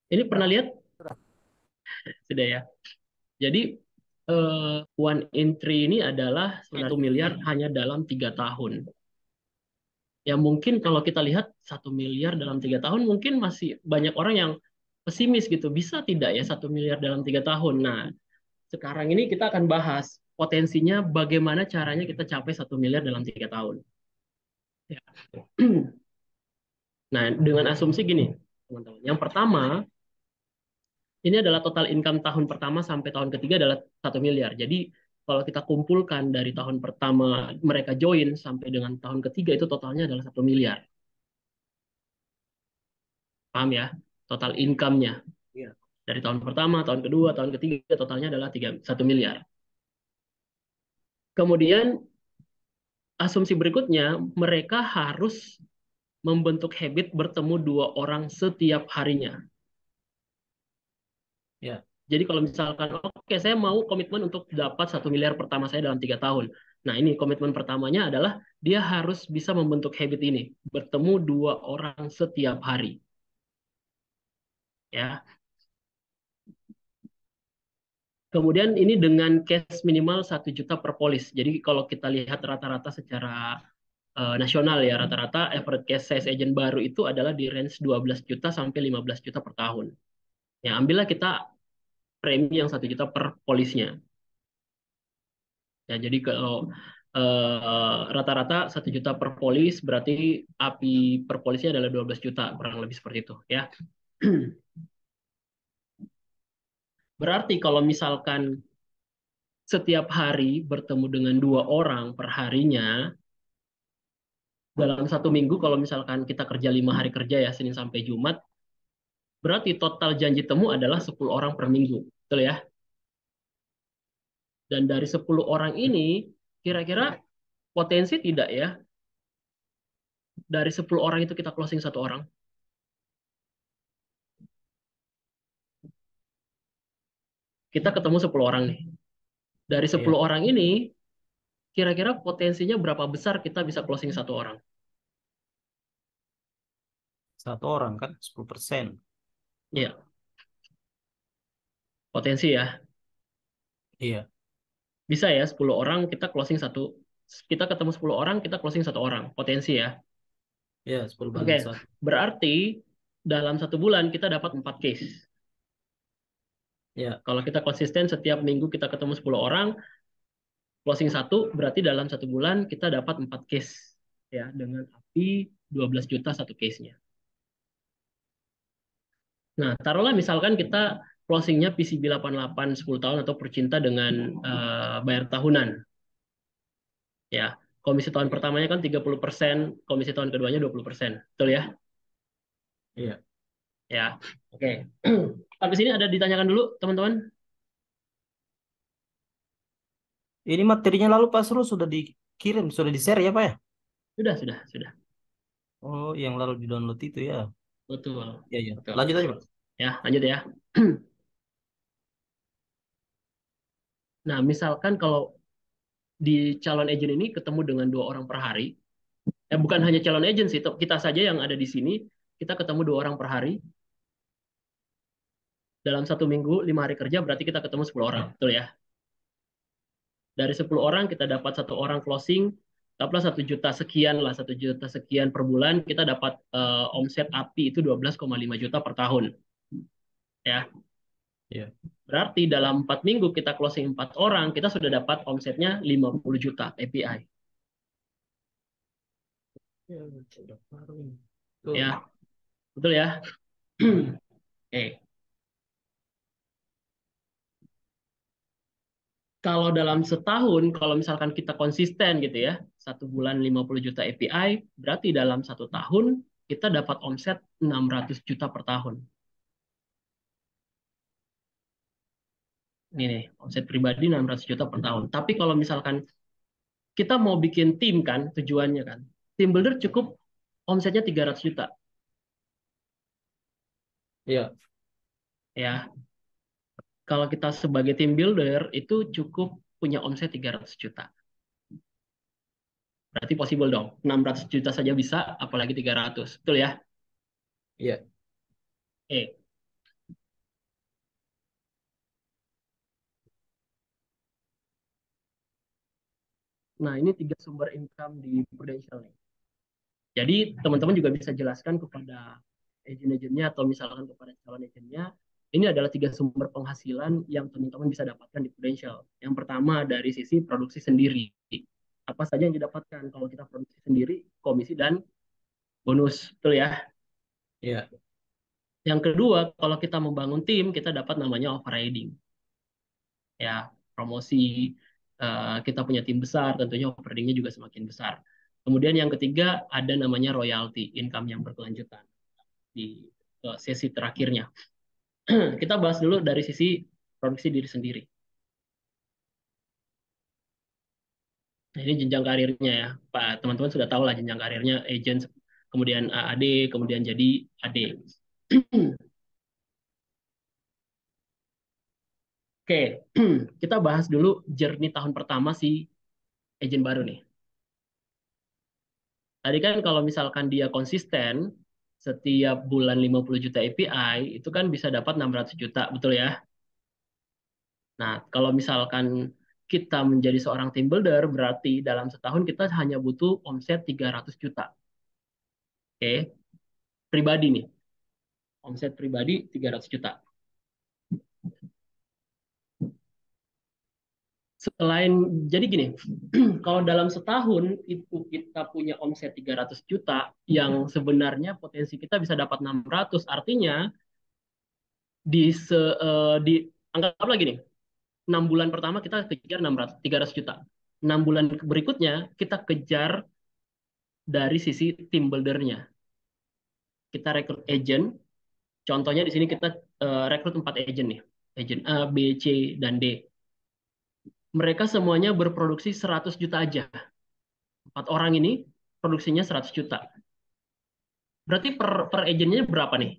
Ini pernah lihat? Sudah ya. Jadi one in three ini adalah 1 miliar hanya dalam 3 tahun. Ya mungkin kalau kita lihat 1 miliar dalam 3 tahun mungkin masih banyak orang yang pesimis gitu. Bisa tidak ya 1 miliar dalam 3 tahun? Nah, sekarang ini kita akan bahas potensinya bagaimana caranya kita capai 1 miliar dalam 3 tahun. Ya. Nah, dengan asumsi gini, teman-teman. Yang pertama, ini adalah total income tahun pertama sampai tahun ketiga adalah 1 miliar. Jadi kalau kita kumpulkan dari tahun pertama mereka join sampai dengan tahun ketiga itu totalnya adalah 1 miliar. Paham ya? Total income-nya. Iya. Dari tahun pertama, tahun kedua, tahun ketiga totalnya adalah 1 miliar. Kemudian asumsi berikutnya mereka harus membentuk habit bertemu 2 orang setiap harinya. Ya. Jadi kalau misalkan, oke saya mau komitmen untuk dapat 1 miliar pertama saya dalam 3 tahun. Nah ini komitmen pertamanya adalah dia harus bisa membentuk habit ini, bertemu 2 orang setiap hari. Ya. Kemudian ini dengan cash minimal 1 juta per polis. Jadi kalau kita lihat rata-rata secara nasional ya, rata-rata average cash size agent baru itu adalah di range 12 juta sampai 15 juta per tahun. Ya ambillah kita premi yang 1 juta per polisnya. Ya, jadi kalau rata-rata 1 juta per polis berarti API per polisnya adalah 12 juta, kurang lebih seperti itu ya. Berarti kalau misalkan setiap hari bertemu dengan 2 orang per harinya, dalam 1 minggu kalau misalkan kita kerja 5 hari kerja ya, Senin sampai Jumat, berarti total janji temu adalah 10 orang per minggu. Betul ya? Dan dari 10 orang ini, kira-kira potensi tidak ya? Dari 10 orang itu kita closing 1 orang. Kita ketemu 10 orang nih. Dari 10 Iya. orang ini, kira-kira potensinya berapa besar kita bisa closing 1 orang? Satu orang kan 10%. Iya, potensi ya. Iya. Bisa ya 10 orang kita closing satu. Kita ketemu 10 orang, kita closing 1 orang. Potensi ya. Iya, 10 Oke, banding 1. berarti dalam 1 bulan kita dapat 4 case. Iya. Kalau kita konsisten setiap minggu kita ketemu 10 orang, closing satu, berarti dalam 1 bulan kita dapat 4 case. Ya, dengan API 12 juta satu case-nya. Nah, taruhlah misalkan kita closingnya PCB 88 10 tahun atau percinta dengan bayar tahunan. Ya, komisi tahun pertamanya kan 30%, komisi tahun keduanya 20%. Betul ya? Iya. Ya, oke. Habis ini ada ditanyakan dulu, teman-teman? Ini materinya lalu Pak Sru sudah dikirim, sudah di-share ya Pak ya? Sudah. Oh, yang lalu di-download itu ya. Betul, Iya, iya. betul. Lanjut aja Pak. Ya, lanjut ya. Nah, misalkan kalau di calon agent ini ketemu dengan 2 orang per hari, bukan hanya calon agent sih, kita saja yang ada di sini, kita ketemu 2 orang per hari, dalam 1 minggu, 5 hari kerja, berarti kita ketemu 10 orang, betul ya? Dari 10 orang kita dapat 1 orang closing, dapatlah 1 juta sekian lah, 1 juta sekian per bulan, kita dapat omset API itu 12,5 juta per tahun. Ya, Iya. berarti dalam 4 minggu kita closing 4 orang, kita sudah dapat omsetnya 50 juta API. Ya, sudah baru ini. Tuh. Ya, betul ya? Oke. Kalau dalam setahun, kalau misalkan kita konsisten gitu ya, 1 bulan 50 juta API, berarti dalam 1 tahun kita dapat omset 600 juta per tahun. Ini nih, omset pribadi 600 juta per tahun. Tapi kalau misalkan kita mau bikin tim kan, tujuannya kan, tim builder cukup omsetnya 300 juta. Iya. Ya, kalau kita sebagai tim builder itu cukup punya omset 300 juta. Berarti possible dong, 600 juta saja bisa, apalagi 300. Betul ya? Iya. Oke. Nah, ini tiga sumber income di Prudential nih. Jadi teman-teman juga bisa jelaskan kepada agent-agentnya atau misalkan kepada calon agentnya, ini adalah tiga sumber penghasilan yang teman-teman bisa dapatkan di Prudential. Yang pertama dari sisi produksi sendiri. Apa saja yang didapatkan kalau kita produksi sendiri, komisi dan bonus, betul ya. Iya. Yang kedua, kalau kita membangun tim, kita dapat namanya overriding. Ya, promosi, kita punya tim besar, tentunya overridingnya juga semakin besar. Kemudian yang ketiga, ada namanya royalty, income yang berkelanjutan di sesi terakhirnya. Kita bahas dulu dari sisi produksi diri sendiri. Nah, ini jenjang karirnya ya, Pak. Teman-teman sudah tahu lah jenjang karirnya agent, kemudian AAD, kemudian jadi AD. Oke, kita bahas dulu journey tahun pertama si agent baru nih. Tadi kan kalau misalkan dia konsisten, setiap bulan 50 juta API, itu kan bisa dapat 600 juta, betul ya? Nah, kalau misalkan kita menjadi seorang team builder, berarti dalam setahun kita hanya butuh omset 300 juta. Oke, pribadi nih. Omset pribadi 300 juta. Selain, jadi gini, kalau dalam setahun itu kita punya omset 300 juta, yang sebenarnya potensi kita bisa dapat 600, artinya di anggaplah gini, 6 bulan pertama kita kejar 600, 300 juta. 6 bulan berikutnya kita kejar dari sisi team buildernya. Kita rekrut agent. Contohnya di sini kita rekrut 4 agent nih. Agent A, B, C, dan D. Mereka semuanya berproduksi 100 juta aja. 4 orang ini produksinya 100 juta. Berarti per agentnya berapa nih?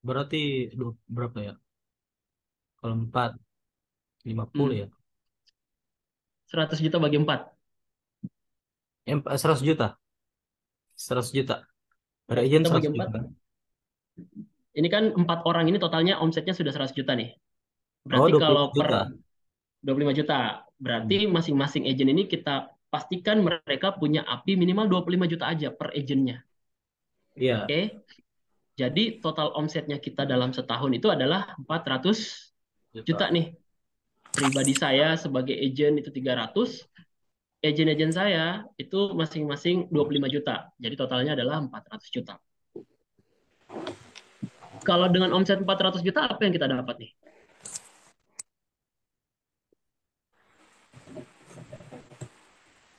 Berarti berapa ya? Kalau 4, 50 Hmm, ya. 100 juta bagi 4. 100 juta. 100 juta. Per agent Kita bagi 100 4. juta. Ini kan 4 orang ini totalnya omsetnya sudah 100 juta nih. Oh, Berarti kalau 25 per juta. 25 juta. Berarti Hmm. masing-masing agent ini kita pastikan mereka punya API minimal 25 juta aja per agentnya. Iya, Oke. Jadi total omsetnya kita dalam setahun itu adalah 400 juta juta. nih. Pribadi saya sebagai agent itu 300, agent-agent saya itu masing-masing 25 juta. Jadi totalnya adalah 400 juta. Kalau dengan omset 400 juta, apa yang kita dapat nih?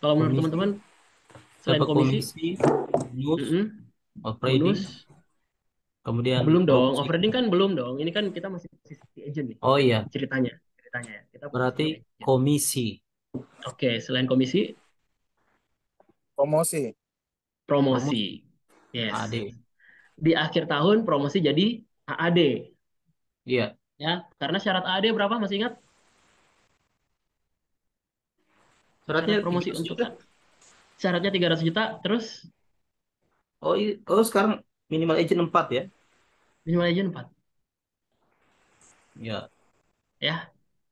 Kalau menurut Komisi, teman-teman, selain dapat komisi, komisi, bonus, mm-mm, operating, bonus, kemudian belum dong. promosi. Overheading kan belum dong. Ini kan kita masih posisi agent nih. Oh iya, Ceritanya, ceritanya ya. Kita berarti posisinya agent. komisi. Oke, selain komisi, Promosi. Promosi promosi. Yes. AD. Di akhir tahun promosi jadi AAD. Iya, Ya, karena syarat AAD berapa? Masih ingat? syaratnya Syarat tiga promosi ratus untuk juta. syaratnya 300 juta, terus Oh, oh sekarang minimal agent 4 ya? minimal agent 4. Ya, Ya,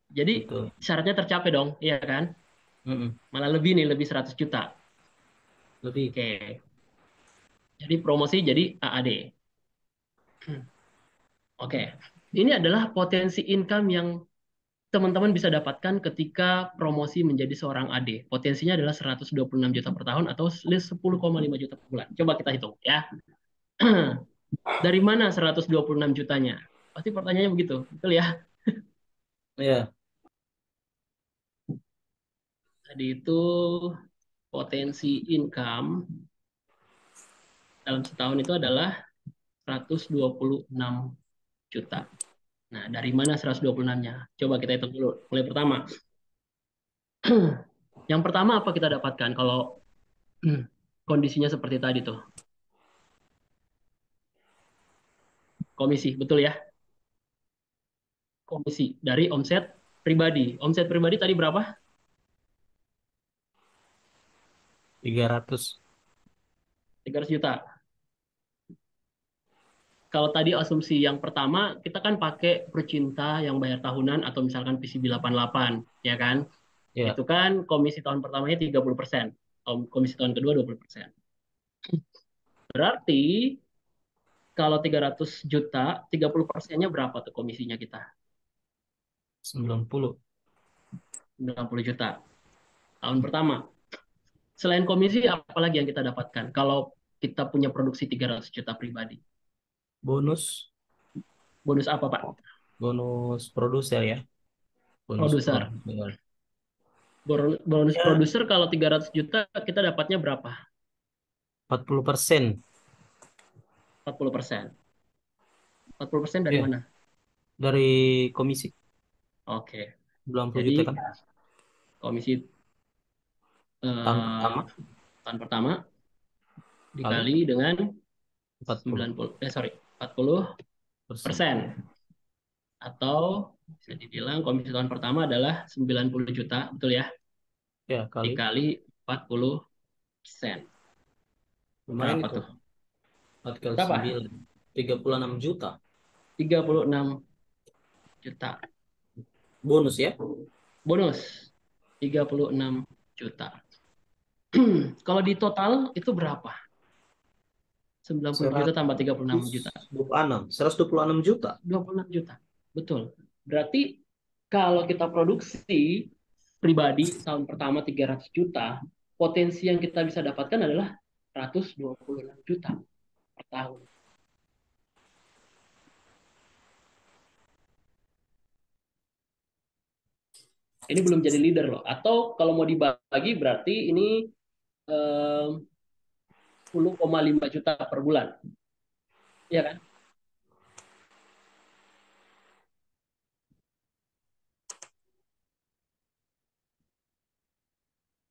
jadi betul. syaratnya tercapai dong, iya kan? Mm-mm. Malah lebih nih, lebih 100 juta. Lebih. Oke, jadi promosi jadi AAD. Oke, ini adalah potensi income yang teman-teman bisa dapatkan ketika promosi menjadi seorang AD. Potensinya adalah 126 juta per tahun atau 10,5 juta per bulan. Coba kita hitung ya. Dari mana 126 jutanya? Pasti pertanyaannya begitu, betul ya? Ya, Tadi itu potensi income dalam setahun itu adalah 126 juta. Nah, dari mana 126-nya? Coba kita hitung dulu. Mulai pertama. Yang pertama apa kita dapatkan kalau kondisinya seperti tadi tuh? Komisi, betul ya? Komisi dari omset pribadi. Omset pribadi tadi berapa? 300. 300 juta. kalau tadi asumsi yang pertama, kita kan pakai Percinta yang bayar tahunan atau misalkan PCB 88, ya kan? Ya, Itu kan komisi tahun pertamanya 30%, komisi tahun kedua 20%. Berarti kalau 300 juta, 30%-nya berapa tuh komisinya kita? 90. 90 juta tahun pertama. Selain komisi, apa lagi yang kita dapatkan? Kalau kita punya produksi 300 juta pribadi. Bonus, Bonus apa, Pak? bonus produser ya, bonus Produser. produser. Bonus Ya, produser kalau 300 juta, kita dapatnya berapa? 40%. 40%. 40% dari Ya, mana? dari komisi Oke. 90 Jadi juta kan komisi tahun eh, pertama tahun pertama kali dikali dengan 40%. 40 persen, atau bisa dibilang komisi tahun pertama adalah 90 juta, betul ya? Ya, kali Dikali 40%. lumayan Berapa itu. tuh? 4 kali Berapa? 9, 36 juta 36 juta. bonus ya. Bonus 36 juta. Kalau di total itu berapa? 90 juta tambah 36 juta. 126, 126 juta. 26 juta. Betul. Berarti kalau kita produksi pribadi tahun pertama 300 juta, potensi yang kita bisa dapatkan adalah 126 juta per tahun. Ini belum jadi leader loh. Atau kalau mau dibagi berarti ini 10,5 juta per bulan. Iya kan?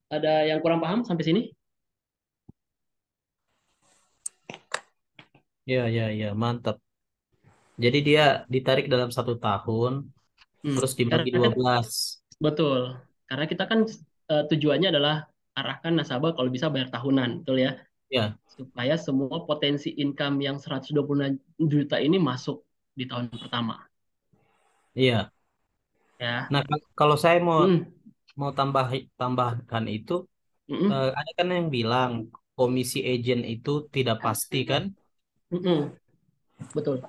Ada yang kurang paham sampai sini? Ya, ya, ya, mantap. Jadi dia ditarik dalam 1 tahun, terus dibagi Karena dua kan belas betul. Karena kita kan tujuannya adalah arahkan nasabah kalau bisa bayar tahunan, betul ya? Ya, Supaya semua potensi income yang 126 juta ini masuk di tahun pertama, iya. ya. Nah, kalau saya mau Mm, mau tambahkan itu, mm, ada kan yang bilang komisi agent itu tidak pasti kan? betul.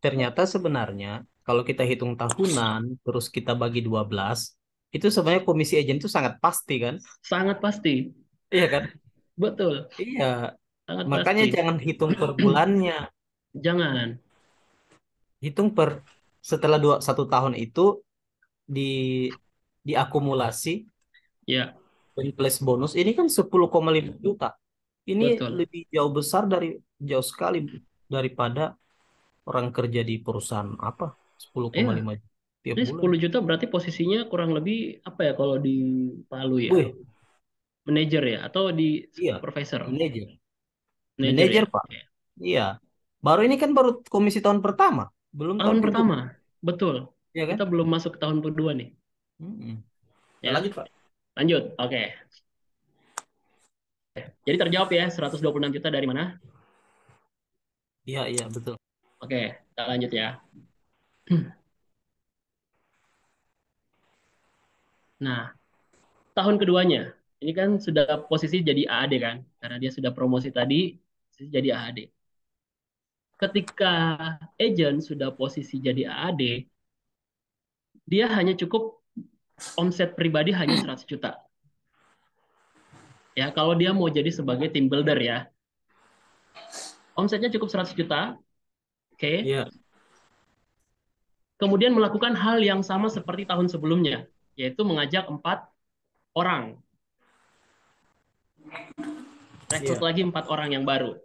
Ternyata sebenarnya kalau kita hitung tahunan, terus kita bagi 12, itu sebenarnya komisi agent itu sangat pasti kan? Sangat pasti. Iya kan? Betul. Iya. Sangat Makanya pasti. jangan hitung per bulannya, Jangan. hitung per setelah 1 tahun itu di diakumulasi Ya, plus bonus ini kan 10,5 juta. Ini betul. lebih jauh sekali daripada orang kerja di perusahaan apa sepuluh Iya, koma lima juta tiap ini bulan. 10 juta berarti posisinya kurang lebih apa ya kalau di Palu ya? Wih, Manajer ya atau di iya, supervisor? manajer. Manajer Manajer, ya. Pak. Oke. Iya. Baru ini kan baru komisi tahun pertama, belum Tahun tahun kedua. pertama. Betul. Iya kan? Kita belum masuk ke tahun kedua nih, Mm-mm. Ya, ya. lanjut, Pak. Lanjut. Oke. Jadi terjawab ya 126 juta dari mana? Iya, iya, betul. Oke, kita lanjut ya. Nah, tahun keduanya. Ini kan sudah posisi jadi AAD kan? Karena dia sudah promosi tadi, posisi jadi AAD. Ketika agent sudah posisi jadi AAD, dia hanya cukup omset pribadi hanya 100 juta. Ya, kalau dia mau jadi sebagai team builder ya. Omsetnya cukup 100 juta, oke. Iya, Kemudian melakukan hal yang sama seperti tahun sebelumnya, yaitu mengajak 4 orang. Rekrut iya. lagi 4 orang yang baru.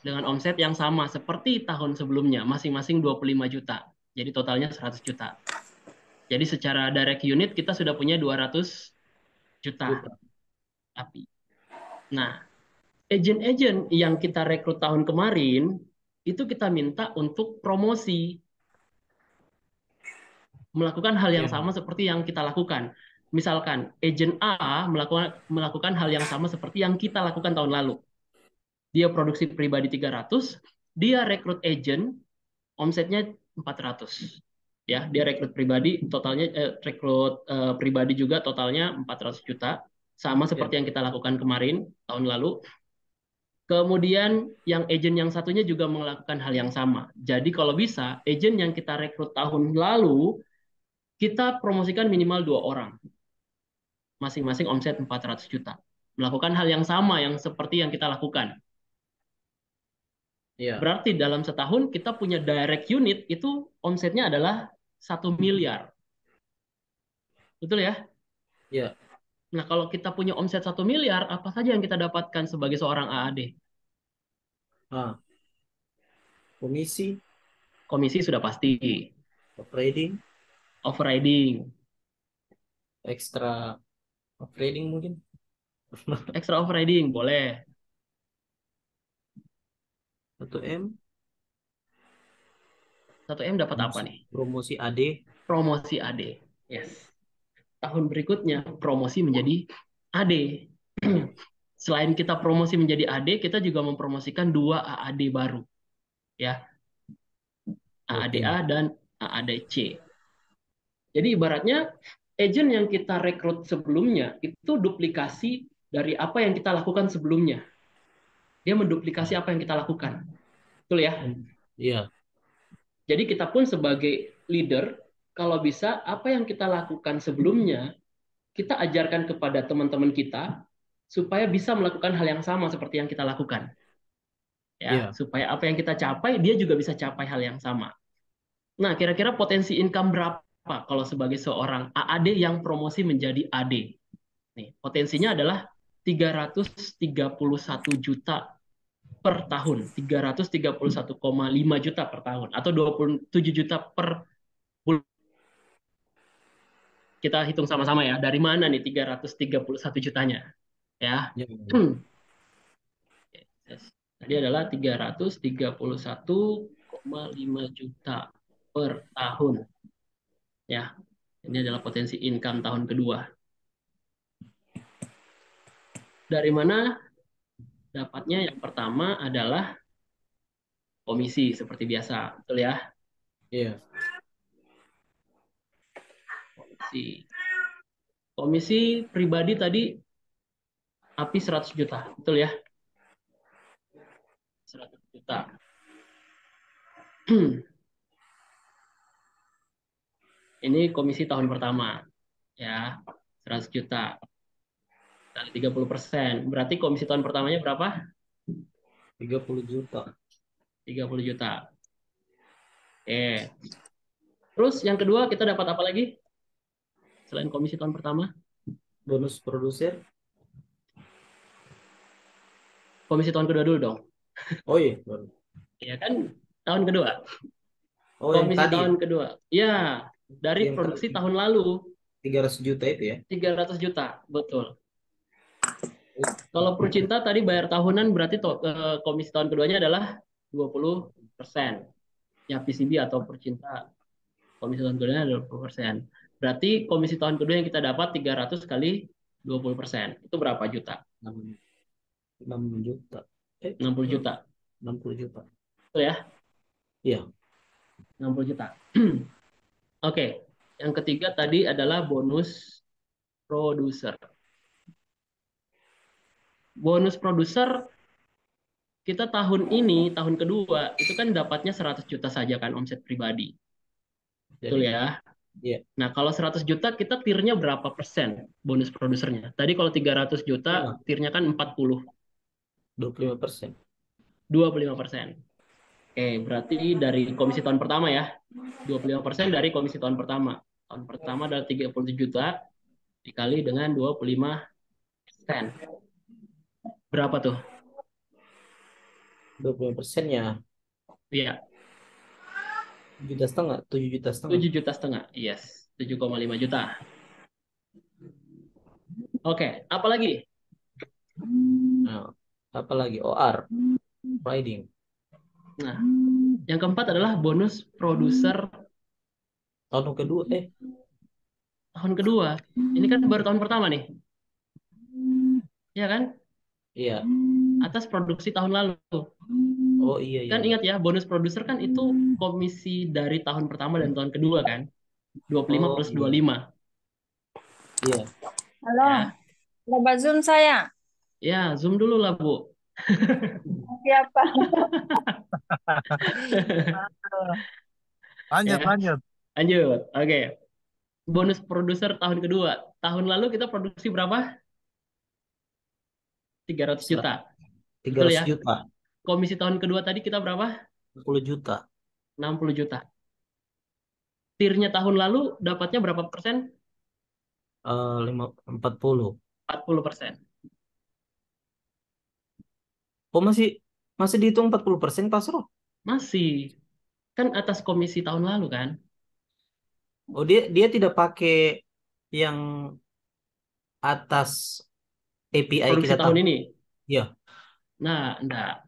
Dengan omset yang sama seperti tahun sebelumnya, masing-masing 25 juta. Jadi totalnya 100 juta. Jadi secara direct unit kita sudah punya 200 juta Juta. api. Nah, agent-agent yang kita rekrut tahun kemarin, itu kita minta untuk promosi, melakukan hal yang Iya, sama seperti yang kita lakukan. Misalkan, agent A melakukan hal yang sama seperti yang kita lakukan tahun lalu. Dia produksi pribadi 300, dia rekrut agent, omsetnya 400. Ya, dia rekrut pribadi, totalnya rekrut pribadi juga totalnya 400 juta, sama Ya. seperti yang kita lakukan kemarin tahun lalu. Kemudian yang agent yang satunya juga melakukan hal yang sama. Jadi kalau bisa, agent yang kita rekrut tahun lalu kita promosikan minimal 2 orang, masing-masing omset 400 juta. Melakukan hal yang sama yang seperti yang kita lakukan. Iya. Berarti dalam setahun kita punya direct unit itu omsetnya adalah 1 miliar. Betul ya? Iya. Nah, kalau kita punya omset 1 miliar, apa saja yang kita dapatkan sebagai seorang AAD? Ah, komisi, Komisi sudah pasti. trading, Overriding. ekstra trading mungkin. Extra overriding, boleh. 1 M, 1 M dapat apa nih? promosi AD. Promosi AD. Yes. Tahun berikutnya promosi menjadi AD. Selain kita promosi menjadi AD, kita juga mempromosikan 2 AAD baru, ya, Oke. AADA dan AADC. Jadi ibaratnya agent yang kita rekrut sebelumnya itu duplikasi dari apa yang kita lakukan sebelumnya. Dia menduplikasi apa yang kita lakukan. Betul ya? Iya. Jadi kita pun sebagai leader, kalau bisa apa yang kita lakukan sebelumnya, kita ajarkan kepada teman-teman kita supaya bisa melakukan hal yang sama seperti yang kita lakukan. Ya, Iya. supaya apa yang kita capai, dia juga bisa capai hal yang sama. Nah, kira-kira potensi income berapa kalau sebagai seorang AAD yang promosi menjadi AD? Nih, potensinya adalah 331 juta per tahun, 331,5 juta per tahun, atau 27 juta per bulan. Kita hitung sama-sama ya, dari mana nih 331 jutanya? Ya, Iya. Iya. tadi adalah 331,5 juta per tahun. Ya, ini adalah potensi income tahun kedua. Dari mana dapatnya? Yang pertama adalah komisi seperti biasa, betul ya? Iya. Komisi. Komisi pribadi tadi API 100 juta, betul ya? 100 juta. Ini komisi tahun pertama, ya, 100 juta kali 30%. Berarti komisi tahun pertamanya berapa? 30 juta. 30 juta. Oke. Terus yang kedua kita dapat apa lagi? Selain komisi tahun pertama? Bonus produser. Komisi tahun kedua dulu dong. Oh iya, baru. Ya kan? Tahun kedua. Oh yang Komisi tadi ya, tahun kedua. Ya, dari yang produksi tadi tahun lalu 300 juta itu ya. 300 juta, betul. Kalau Percinta tadi bayar tahunan berarti komisi tahun keduanya adalah 20%. Ya, PCB atau Percinta komisi tahun keduanya adalah 20%. Berarti komisi tahun kedua yang kita dapat 300 kali 20%. Itu berapa juta? 6 juta. 60 juta. 60 juta. Betul ya? Iya. 60 juta. Oke. Yang ketiga tadi adalah bonus produser. Bonus produser kita tahun ini, tahun kedua, itu kan dapatnya 100 juta saja kan omset pribadi. Betul Jadi ya? iya, Nah, kalau 100 juta kita tirnya berapa persen bonus produsernya? Tadi kalau 300 juta, nah, tirnya kan 40, 25%. 25%. Oke, berarti dari komisi tahun pertama ya. 25% dari komisi tahun pertama. Tahun pertama adalah 37 juta dikali dengan 25%. Berapa tuh? 25%-nya Iya, 7,5 juta, 7,5 juta. 7 juta setengah. Yes, 7,5 juta. Oke, apa lagi? Nah, apa lagi? OR, riding. Nah, yang keempat adalah bonus produser Tahun kedua, tahun kedua. Ini kan baru tahun pertama nih, ya kan? iya. Atas produksi tahun lalu. Oh iya iya Kan iya. ingat ya, bonus produser kan itu komisi dari tahun pertama dan tahun kedua kan. 25 Oh plus iya 25. iya. Halo, Ya. coba Zoom saya. Ya, zoom dulu lah, Bu. Siapa? Ya, Lanjut, lanjut. lanjut. Oke. Bonus produser tahun kedua. Tahun lalu kita produksi berapa? 300 juta. Tiga Betul ratus ya? juta. Komisi tahun kedua tadi kita berapa? 10 juta. 60 juta. Tirnya tahun lalu dapatnya berapa persen? 40. 40%. Oh masih masih dihitung 40% Pak Sro? Masih. Kan atas komisi tahun lalu kan? Oh dia tidak pakai yang atas API Produksi kita tahun tahu. ini. Iya. Nah, enggak.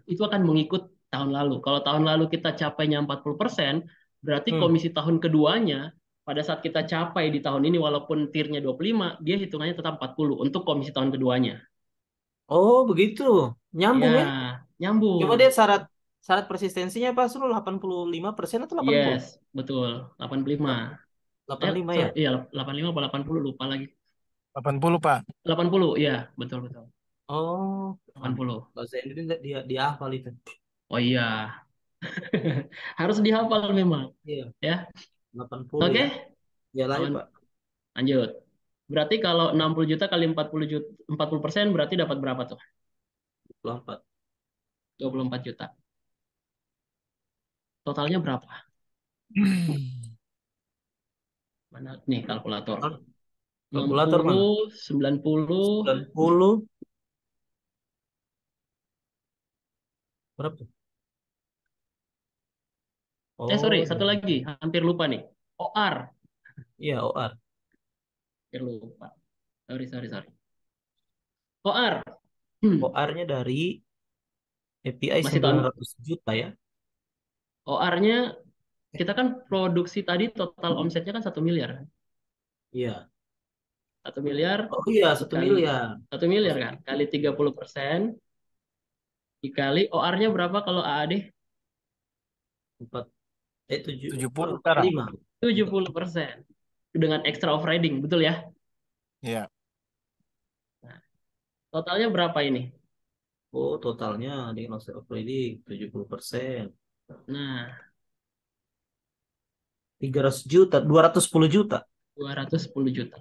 Itu akan mengikut tahun lalu. Kalau tahun lalu kita capainya 40%, berarti Hmm. komisi tahun keduanya, pada saat kita capai di tahun ini, walaupun tirnya 25, dia hitungannya tetap 40 untuk komisi tahun keduanya. Oh begitu. Nyambung ya. Ya, Coba dia nyambung. syarat syarat persistensinya Pak Sro 85% atau 80? Yes, betul. 85. 85 Sorry, ya? iya 85 atau 80, lupa lagi. 80, Pak. 80, iya, betul, betul. Oh, 80. bahasa Indonesia dia hafal itu. Oh iya, harus dihafal memang. Iya, Ya, 80 oke. ya. Ya lanjut, Lawan- Pak. Lanjut. Berarti kalau 60 juta kali 40 juta, 40% berarti dapat berapa tuh? 24. 24 juta. Totalnya berapa? Mana nih kalkulator? Kalkulator mana? 60, 90, 90 berapa? sorry, Oh, satu lagi, hampir lupa nih. OR, iya OR. hampir lupa. Sorry, sorry, sorry. OR, hmm, OR-nya dari API masih tahun 900 juta ya. OR-nya kita kan produksi tadi total omsetnya kan 1 miliar kan? Iya. 1 miliar Oh iya, 1 miliar. dikali 1 miliar kan? Kali 30% dikali OR-nya berapa kalau AAD? 4 7 70 sekarang. 5. 70% dengan extra overriding, betul ya? Iya. Nah, totalnya berapa ini? Oh, totalnya dengan offset operating 70%. Nah, 300 juta, 210 juta. 210 juta.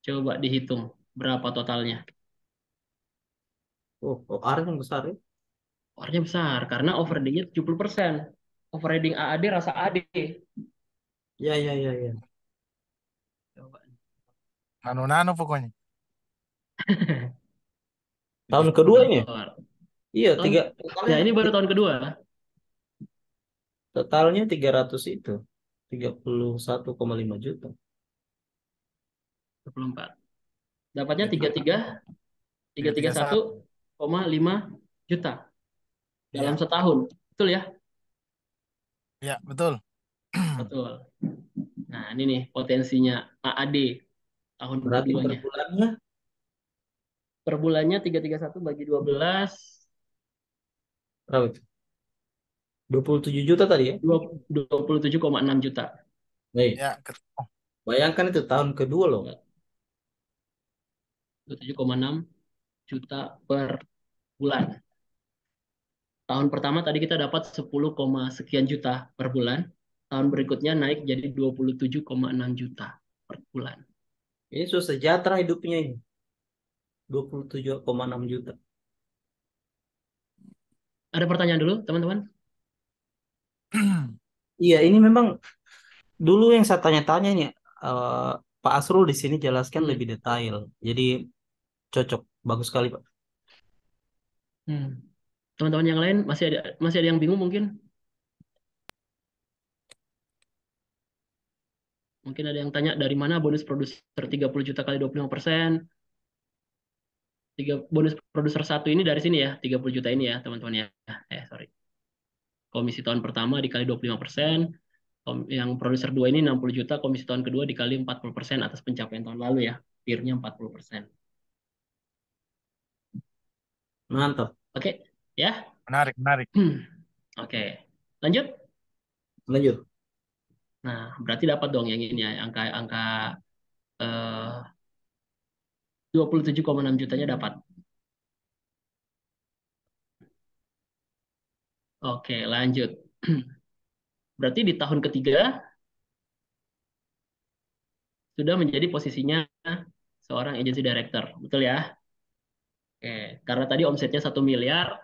Coba dihitung berapa totalnya. Oh, OR yang besar ya. OR-nya besar karena overridingnya 70%. Overriding AAD rasa AD. Ya, ya, ya, ya. Coba. Nano-nano pokoknya. Tahun kedua ini ya? Kalkulator. Iya, Tahun, totalnya ya ini baru tahun kedua. totalnya 300 itu. 31,5 juta. 24. Dapatnya Itu 331,5 331. juta dalam Iya, setahun. Betul ya? iya, betul. Betul. Nah, ini nih potensinya AAD tahun Berarti per keduanya. bulannya Per bulannya 331 bagi 12, berapa itu? 27 juta tadi ya? 27,6 juta. Nih, Ya, ketemu. bayangkan itu tahun kedua loh. 27,6 juta per bulan. Tahun pertama tadi kita dapat 10, sekian juta per bulan. Tahun berikutnya naik jadi 27,6 juta per bulan. Ini sudah sejahtera hidupnya ini. 27,6 juta. Ada pertanyaan dulu, teman-teman? Iya, ini memang dulu yang saya tanya-tanya nih, Pak Asrul di sini jelaskan Hmm. lebih detail. Jadi cocok, bagus sekali Pak. Hmm. Teman-teman yang lain masih ada yang bingung mungkin? Mungkin ada yang tanya dari mana bonus produser 30 juta kali 25%. Bonus produser satu ini dari sini ya, 30 juta ini ya, teman-teman ya. Sorry. Komisi tahun pertama dikali 25%, yang produser 2 ini 60 juta, komisi tahun kedua dikali 40% atas pencapaian tahun lalu ya. Peer-nya 40%. Mantap. Oke, ya. Menarik, menarik. Oke, lanjut. Lanjut. Nah, berarti dapat dong yang ini ya, angka eh, 27,6 jutanya dapat. Oke, lanjut. Berarti di tahun ketiga sudah menjadi posisinya seorang agency director, betul ya? Oke, karena tadi omsetnya 1 miliar,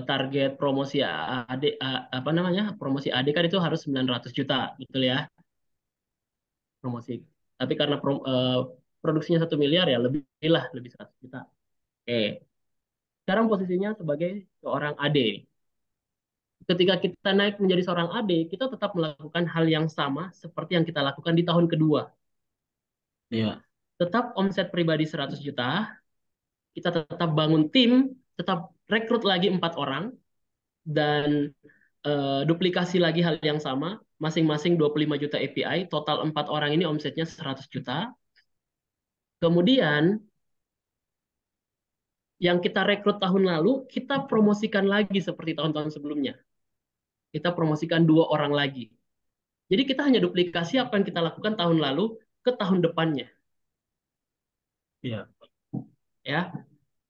target promosi AD, apa namanya? Promosi AD kan itu harus 900 juta, betul ya? Promosi. Tapi karena produksinya 1 miliar ya lebih lah, lebih 100 juta. Oke, sekarang posisinya sebagai seorang AD. Ketika kita naik menjadi seorang AD, kita tetap melakukan hal yang sama seperti yang kita lakukan di tahun kedua. Iya. Tetap omset pribadi 100 juta, kita tetap bangun tim, tetap rekrut lagi 4 orang, dan duplikasi lagi hal yang sama, masing-masing 25 juta API, total 4 orang ini omsetnya 100 juta. Kemudian, yang kita rekrut tahun lalu, kita promosikan lagi seperti tahun-tahun sebelumnya. Kita promosikan 2 orang lagi. Jadi kita hanya duplikasi apa yang kita lakukan tahun lalu ke tahun depannya. Iya. Ya,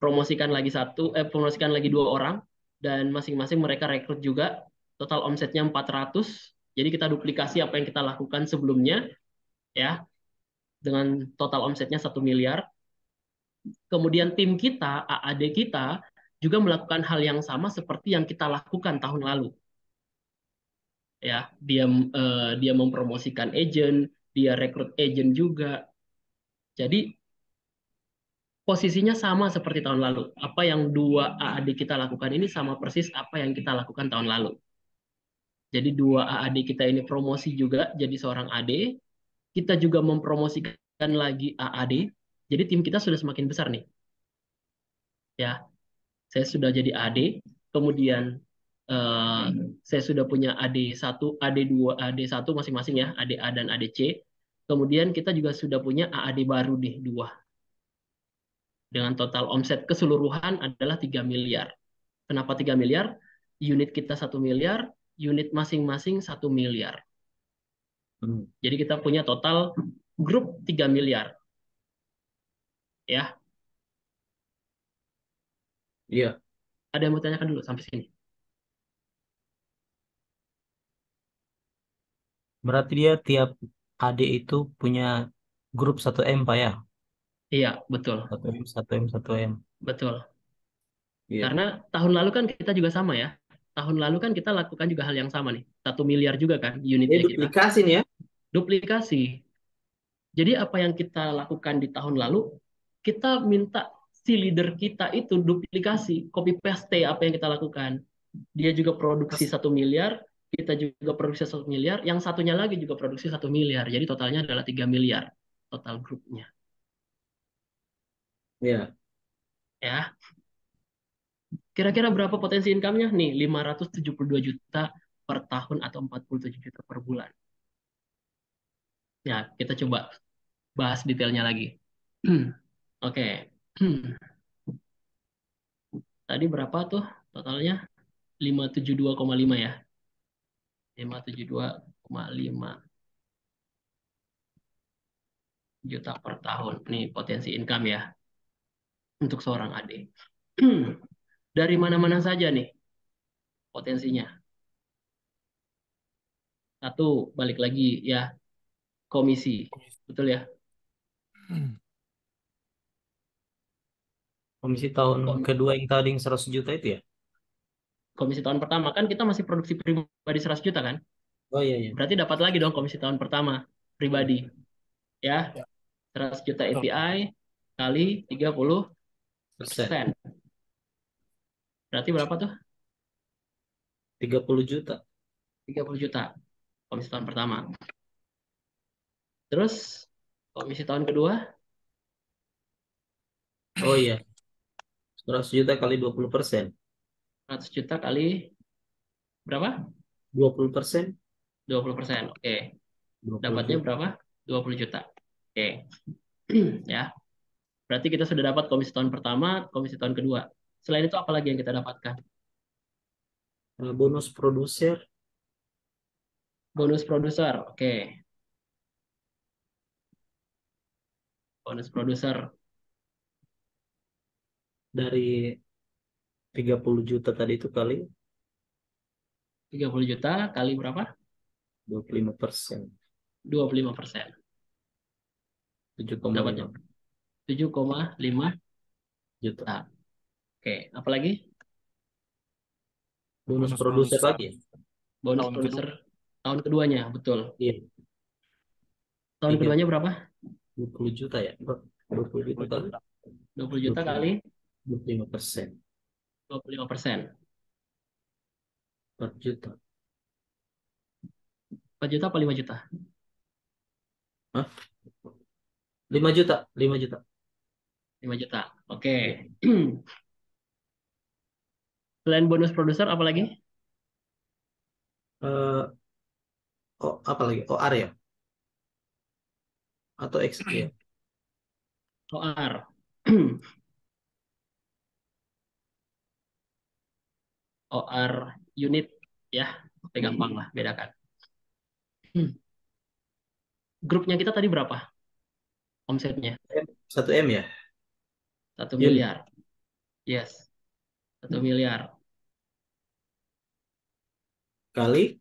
promosikan lagi 2 orang, dan masing-masing mereka rekrut juga, total omsetnya 400. Jadi kita duplikasi apa yang kita lakukan sebelumnya, ya, dengan total omsetnya 1 miliar. Kemudian tim kita, AAD kita, juga melakukan hal yang sama seperti yang kita lakukan tahun lalu. Ya, dia mempromosikan agent, dia rekrut agent juga. Jadi posisinya sama seperti tahun lalu. Apa yang 2 AAD kita lakukan ini sama persis apa yang kita lakukan tahun lalu. Jadi 2 AAD kita ini promosi juga jadi seorang AD. Kita juga mempromosikan lagi AAD. Jadi tim kita sudah semakin besar nih. Ya, saya sudah jadi AD. Kemudian saya sudah punya AD1, AD2, AD1 masing-masing ya, ADA dan ADC. Kemudian kita juga sudah punya AAD baru nih 2. Dengan total omset keseluruhan adalah 3 miliar. Kenapa 3 miliar? Unit kita 1 miliar, unit masing-masing 1 miliar. Jadi kita punya total grup 3 miliar. Ya. Iya. Ada yang mau tanyakan dulu sampai sini? Berarti dia tiap adik itu punya grup 1M, Pak ya? Iya, betul. 1M, 1M, 1M. Betul. Iya. Karena tahun lalu kan kita juga sama ya. Tahun lalu kan kita lakukan juga hal yang sama nih. 1 miliar juga kan Ini unitnya kita. duplikasi nih ya? Duplikasi. Jadi apa yang kita lakukan di tahun lalu, kita minta si leader kita itu duplikasi, copy paste apa yang kita lakukan. Dia juga produksi 1 miliar, kita juga produksi 1 miliar, yang satunya lagi juga produksi 1 miliar. Jadi totalnya adalah 3 miliar total grupnya. Iya. Ya. Kira-kira berapa potensi income-nya? Nih, 572 juta per tahun atau 47 juta per bulan. Ya, kita coba bahas detailnya lagi. Oke. Tadi berapa tuh totalnya? 572,5 ya. 572,5 juta per tahun. Nih potensi income ya untuk seorang adik. Dari mana-mana saja nih potensinya. Satu, balik lagi ya, komisi. Betul ya? Komisi tahun kedua yang tadi yang 100 juta itu ya? Komisi tahun pertama kan kita masih produksi pribadi 100 juta kan? Oh iya, iya. Berarti dapat lagi dong komisi tahun pertama pribadi. Ya, Ya. 100 juta Betul. API kali 30%. Berarti berapa tuh? 30 juta. 30 juta komisi tahun pertama. Terus komisi tahun kedua Oh iya. 100 juta kali 20%. 100 juta kali berapa? 20%. 20%. Oke. 20 Dapatnya juta. berapa? 20 juta. Oke. Ya. Berarti kita sudah dapat komisi tahun pertama, komisi tahun kedua. Selain itu apa lagi yang kita dapatkan? Bonus produser Bonus produser. Oke. Bonus produser. dari 30 juta tadi itu kali 30 juta kali berapa? 25%. 25%. 7,5 Dapatnya 7,5 juta. juta. Oke. Apalagi? Bonus Bonus produser produser lagi. Bonus tahun kedua. produser tahun keduanya. Betul. Iya, Tahun tiga keduanya berapa? 20 juta ya. 20 juta 20 kali juta. 20 juta kali 25%. 25%. 4 juta. 4 juta apa 5 juta? Hah? 5 juta. 5 juta. 5 juta. Oke. Ya. Selain bonus produser apa lagi? Eh, oh, apa lagi? OR ya? Atau X ya? OR. OR unit ya. Tapi gampang lah, bedakan. Grupnya kita tadi berapa omsetnya? 1 M ya? 1 Unit. miliar. Yes, 1 miliar. Kali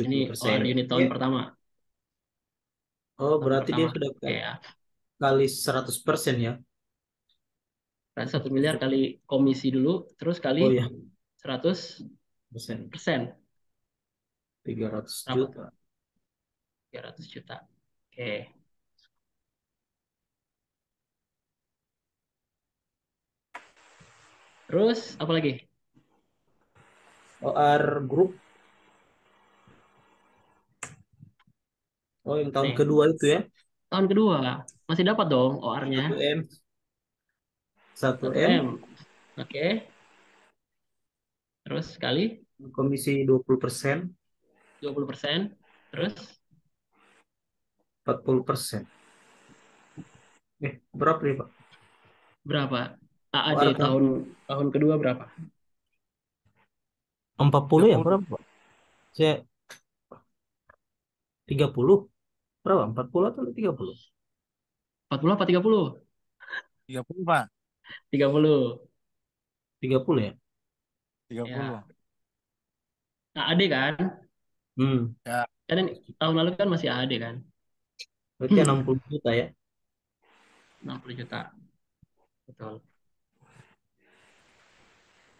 Ini 70%. OR unit tahun Ya. pertama. Oh, Tahun berarti dia pertama. sudah Oke ya. kali 100% ya? Berarti 1 miliar kali komisi dulu, terus kali Oh ya, 100%. persen. 300 Berapa? juta. 300 juta. Oke. Terus apa lagi? OR Group. Oh, yang tahun Nih, kedua itu ya? tahun kedua. Masih dapat dong OR-nya. 1 M. 1 1 M. M. Oke. Terus kali Komisi 20%. 20%. Terus 40%. Berapa nih, Pak? berapa? AAD OR kan? tahun tahun kedua berapa? 40 ya? 30. Berapa, Pak? Saya 30. Berapa? 40 atau 30? 40 apa 30? 30, Pak. 30. 30 ya? 30. Ya. AAD kan? Ya, Kan ini tahun lalu kan masih AAD kan? Berarti 60 juta ya? 60 juta. Betul.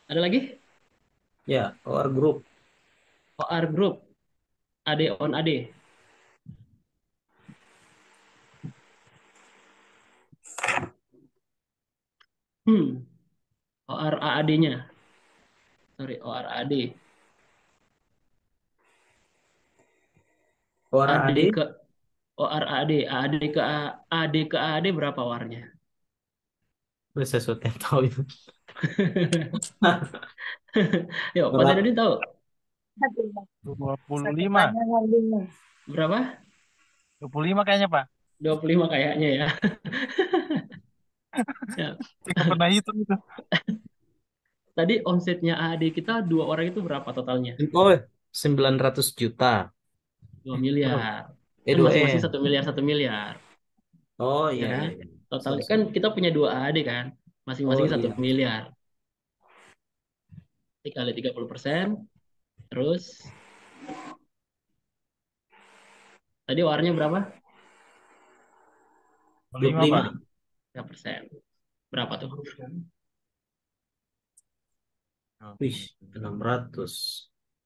Ada lagi? Ya, OR Group. OR Group. AD on AD. OR AAD-nya. Sorry, OR AD. OR AD AD. ke OR AD. AD ke AD ke AD berapa warnya? Sesuatu yang tahu itu. Yuk, Pak Berapa? Zainuddin tahu 25. berapa? 25 kayaknya, Pak. 25 kayaknya ya. Ya. Saya nggak pernah hitung itu. Tadi omsetnya AAD kita dua orang itu berapa totalnya? Oh, 900 juta. 2 Berapa? miliar. Kan 2 masing-masing M. 1 miliar 1 miliar, Oh, ya iya, kan? iya, iya. Total Sorry, kan sorry. kita punya dua AAD kan, Oh, masing-masing satu iya. miliar. Dikali 30%, terus tadi warnya berapa? 25, 25. Pak. 3%. Berapa tuh? Wih, 600.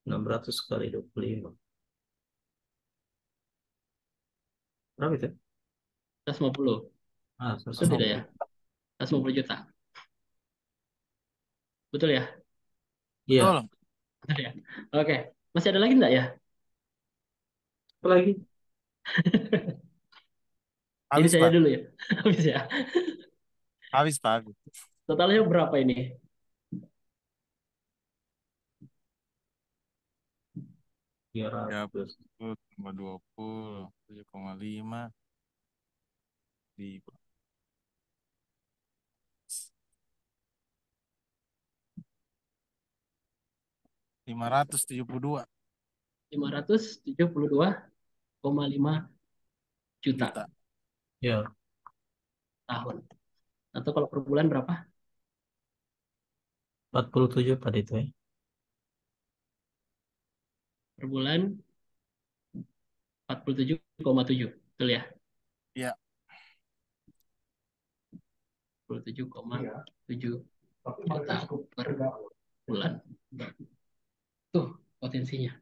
600 kali 25. Berapa itu? 150. Ah, Betul tidak ya? 150. 150 juta. Betul ya? Iya. Betul. Betul ya? Oke. Masih ada lagi enggak ya? Apa lagi? Ini Habis, saya Pak. dulu ya. Habis ya. Habis, Pak. Habis. Totalnya berapa ini? 300. 30,20, 7,5. Di 572 572,5 juta juta. Ya, tahun. Atau kalau per bulan berapa? 47 tadi itu ya. Per bulan 47,7. Betul ya? Ya, 47,7 juta per bulan. Tuh potensinya.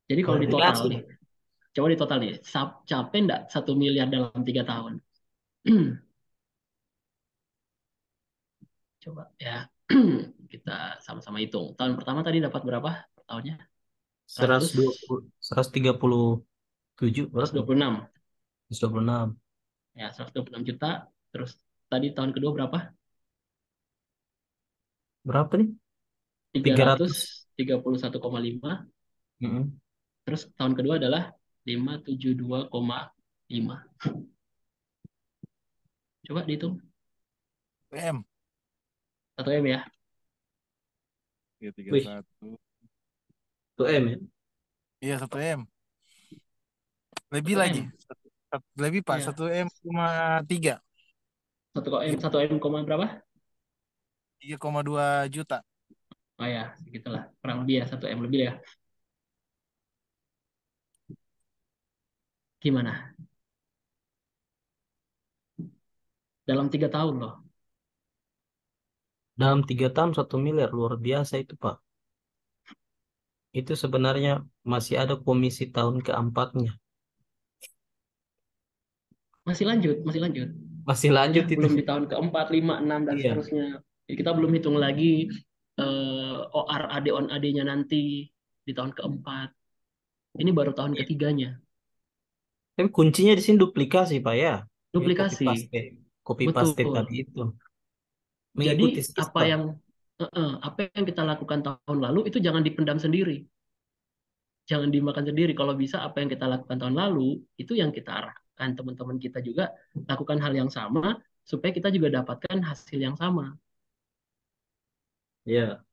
Jadi kalau di total Klarifikasi. nih, coba di total nih, capek nggak 1 miliar dalam 3 tahun? Coba ya, kita sama-sama hitung. Tahun pertama tadi dapat berapa per tahunnya? 120, 137 berapa? 126. 126. Ya, 126 juta. Terus tadi tahun kedua berapa? Berapa nih? Tiga 300. ratus tiga puluh satu koma lima. Mm-mm. Terus tahun kedua adalah 572,5. Coba dihitung. PM. 1 M ya. Wih, 331. 1 M ya. Iya, 1 M. Lebih 1 lagi. M. Lebih, Pak. Ya, 1 M,3. 1 M koma berapa? 3,2 juta. Oh ya, segitulah. Kurang lebih ya, 1 M lebih ya. Gimana? Dalam 3 tahun loh. Dalam 3 tahun 1 miliar luar biasa itu Pak. Itu sebenarnya masih ada komisi tahun keempatnya. Masih lanjut, masih lanjut. Masih Ya, lanjut itu. belum di tahun keempat, lima, enam, dan Iya. seterusnya. Jadi kita belum hitung lagi OR AD on AD-nya nanti di tahun keempat. Ini baru tahun ketiganya. Tapi kuncinya di sini duplikasi Pak ya. Ini copy Duplikasi, paste. Copy paste tadi betul. itu. Jadi Mengikuti sistem. apa yang kita lakukan tahun lalu itu jangan dipendam sendiri, jangan dimakan sendiri. Kalau bisa apa yang kita lakukan tahun lalu itu yang kita arahkan teman-teman kita juga lakukan hal yang sama supaya kita juga dapatkan hasil yang sama. Ya,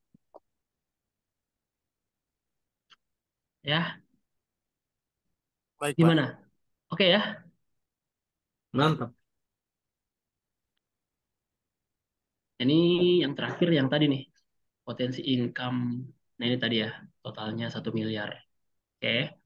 Ya, Baik, Pak. gimana? Oke ya. mantap. Ini yang terakhir yang tadi nih, potensi income. Nah ini tadi ya, totalnya 1 miliar. Oke.